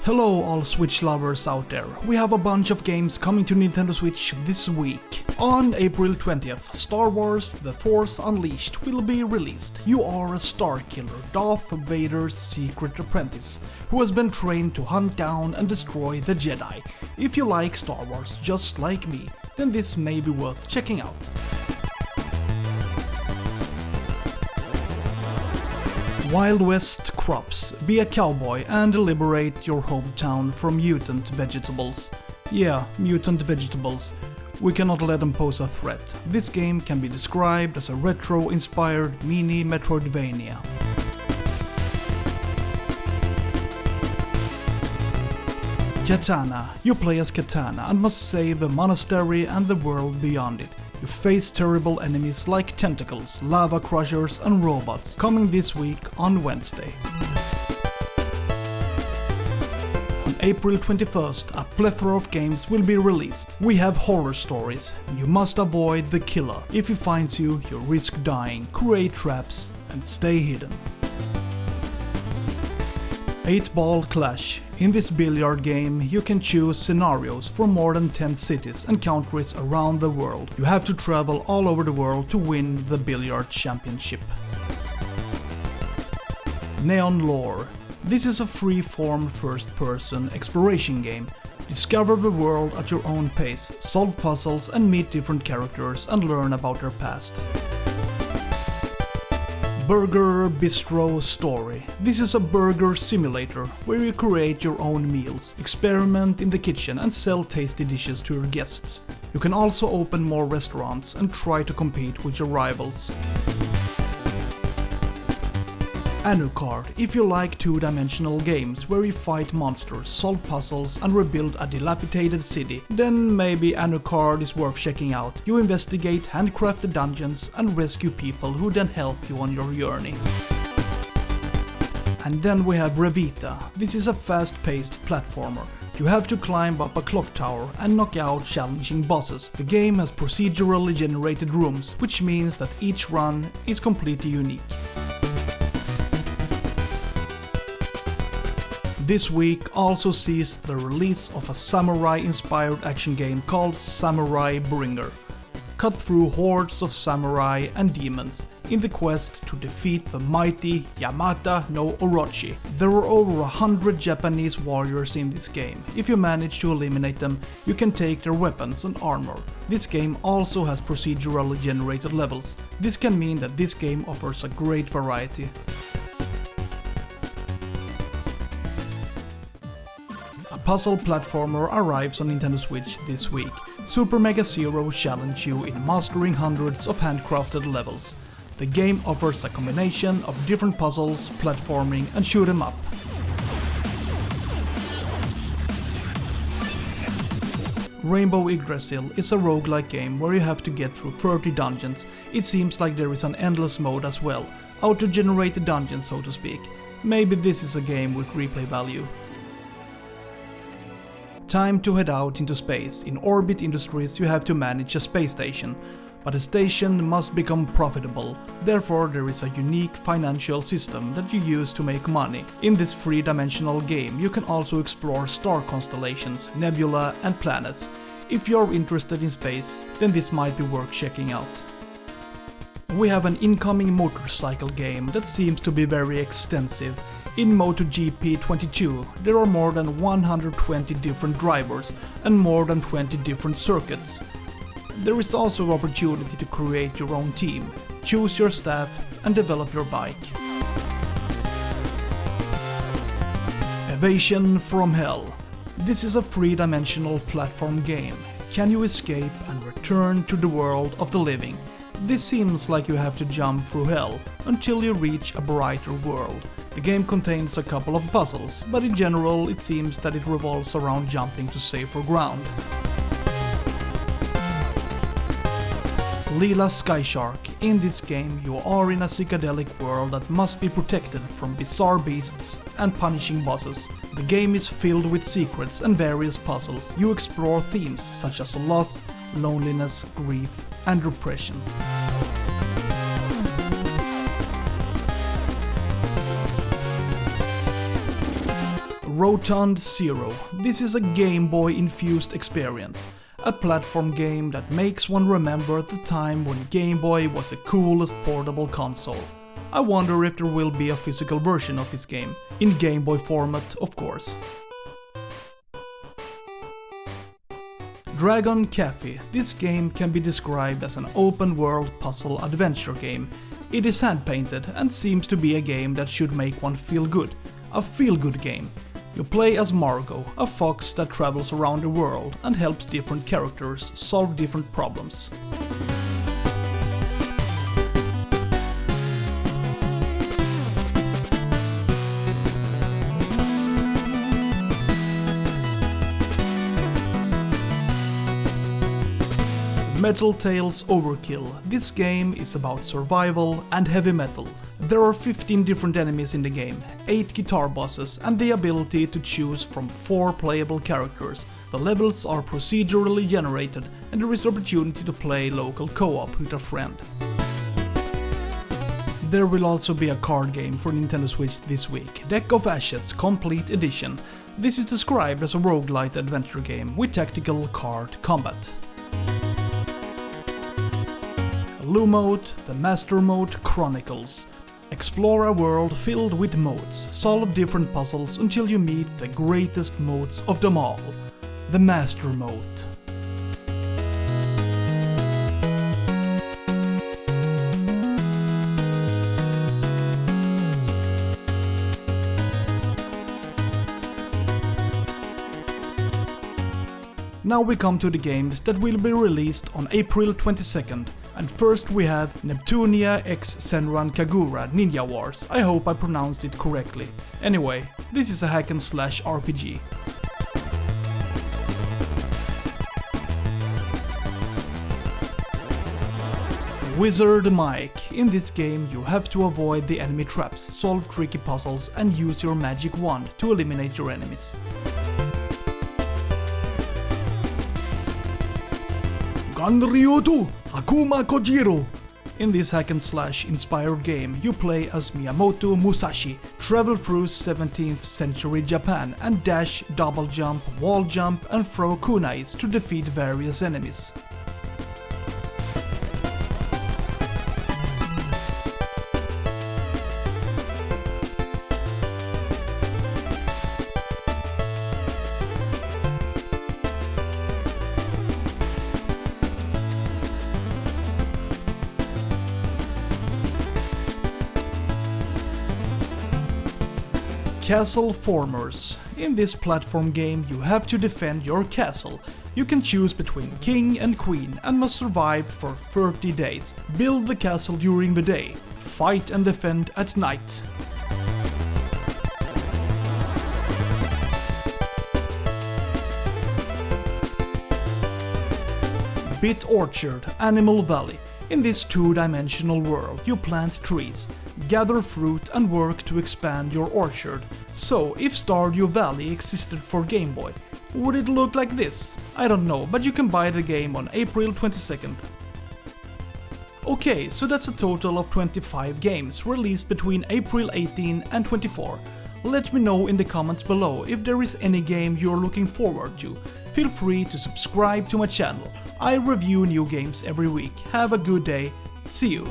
Hello all Switch lovers out there, we have a bunch of games coming to Nintendo Switch this week. On April 20th, Star Wars The Force Unleashed will be released. You are a Starkiller, Darth Vader's secret apprentice, who has been trained to hunt down and destroy the Jedi. If you like Star Wars just like me, then this may be worth checking out. Wild West Crops. Be a cowboy and liberate your hometown from mutant vegetables. Yeah, mutant vegetables. We cannot let them pose a threat. This game can be described as a retro-inspired mini Metroidvania. Catana. You play as Catana and must save a monastery and the world beyond it. You face terrible enemies like tentacles, lava crushers and robots, coming this week on Wednesday. On April 21st, a plethora of games will be released. We have horror stories. You must avoid the killer. If he finds you, you risk dying, create traps and stay hidden. 8-Ball Clash. In this billiard game, you can choose scenarios for more than 10 cities and countries around the world. You have to travel all over the world to win the billiard championship. NeonLore. This is a free-form first-person exploration game. Discover the world at your own pace, solve puzzles and meet different characters and learn about their past. Burger Bistro Story. This is a burger simulator where you create your own meals, experiment in the kitchen and sell tasty dishes to your guests. You can also open more restaurants and try to compete with your rivals. Anuchard. If you like two-dimensional games where you fight monsters, solve puzzles and rebuild a dilapidated city, then maybe Anuchard is worth checking out. You investigate handcrafted dungeons and rescue people who then help you on your journey. And then we have Revita. This is a fast-paced platformer. You have to climb up a clock tower and knock out challenging bosses. The game has procedurally generated rooms, which means that each run is completely unique. This week also sees the release of a samurai-inspired action game called Samurai Bringer. Cut through hordes of samurai and demons in the quest to defeat the mighty Yamata no Orochi. There are over 100 Japanese warriors in this game. If you manage to eliminate them, you can take their weapons and armor. This game also has procedurally generated levels. This can mean that this game offers a great variety. Puzzle platformer arrives on Nintendo Switch this week. Super Mega Zero challenge you in mastering hundreds of handcrafted levels. The game offers a combination of different puzzles, platforming and shoot 'em up. Rainbow Yggdrasil is a roguelike game where you have to get through 30 dungeons. It seems like there is an endless mode as well, auto-generate the dungeon so to speak. Maybe this is a game with replay value. Time to head out into space. In Orbit.Industries you have to manage a space station, but a station must become profitable. Therefore there is a unique financial system that you use to make money. In this three-dimensional game you can also explore star constellations, nebula and planets. If you're interested in space, then this might be worth checking out. We have an incoming motorcycle game that seems to be very extensive. In MotoGP 22, there are more than 120 different drivers and more than 20 different circuits. There is also opportunity to create your own team, choose your staff and develop your bike. Evasion from Hell. This is a three-dimensional platform game. Can you escape and return to the world of the living? This seems like you have to jump through hell until you reach a brighter world. The game contains a couple of puzzles, but in general it seems that it revolves around jumping to safer ground. Lila Sky Shark. In this game you are in a psychedelic world that must be protected from bizarre beasts and punishing bosses. The game is filled with secrets and various puzzles. You explore themes such as loss, loneliness, grief and repression. Rotund Zero. This is a Game Boy infused experience. A platform game that makes one remember the time when Game Boy was the coolest portable console. I wonder if there will be a physical version of this game, in Game Boy format of course. Dragon Caffi. This game can be described as an open world puzzle adventure game. It is hand-painted and seems to be a game that should make one feel good. A feel-good game. You play as Margot, a fox that travels around the world and helps different characters solve different problems. Metal Tales Overkill. This game is about survival and heavy metal. There are 15 different enemies in the game, 8 guitar bosses and the ability to choose from 4 playable characters. The levels are procedurally generated and there is the opportunity to play local co-op with a friend. There will also be a card game for Nintendo Switch this week, Deck of Ashes Complete Edition. This is described as a roguelite adventure game with tactical card combat. Lumote, the Mastermote Chronicles. Explore a world filled with modes, solve different puzzles until you meet the greatest modes of them all, the Mastermote. Now we come to the games that will be released on April 22nd. And first we have Neptunia x SENRAN KAGURA Ninja Wars. I hope I pronounced it correctly. Anyway, this is a hack and slash RPG. Wizard Mike. In this game you have to avoid the enemy traps, solve tricky puzzles and use your magic wand to eliminate your enemies. Ganryu 2 Hakuma Kojiro. In this hack and slash inspired game you play as Miyamoto Musashi, travel through 17th century Japan and dash, double jump, wall jump and throw kunais to defeat various enemies. Castle Formers. In this platform game you have to defend your castle. You can choose between king and queen and must survive for 30 days. Build the castle during the day. Fight and defend at night. Bit Orchard Animal Valley. In this two-dimensional world you plant trees, gather fruit and work to expand your orchard. So, if Stardew Valley existed for Game Boy, would it look like this? I don't know, but you can buy the game on April 22nd. Okay, so that's a total of 25 games released between April 18 and 24. Let me know in the comments below if there is any game you're looking forward to. Feel free to subscribe to my channel. I review new games every week. Have a good day. See you.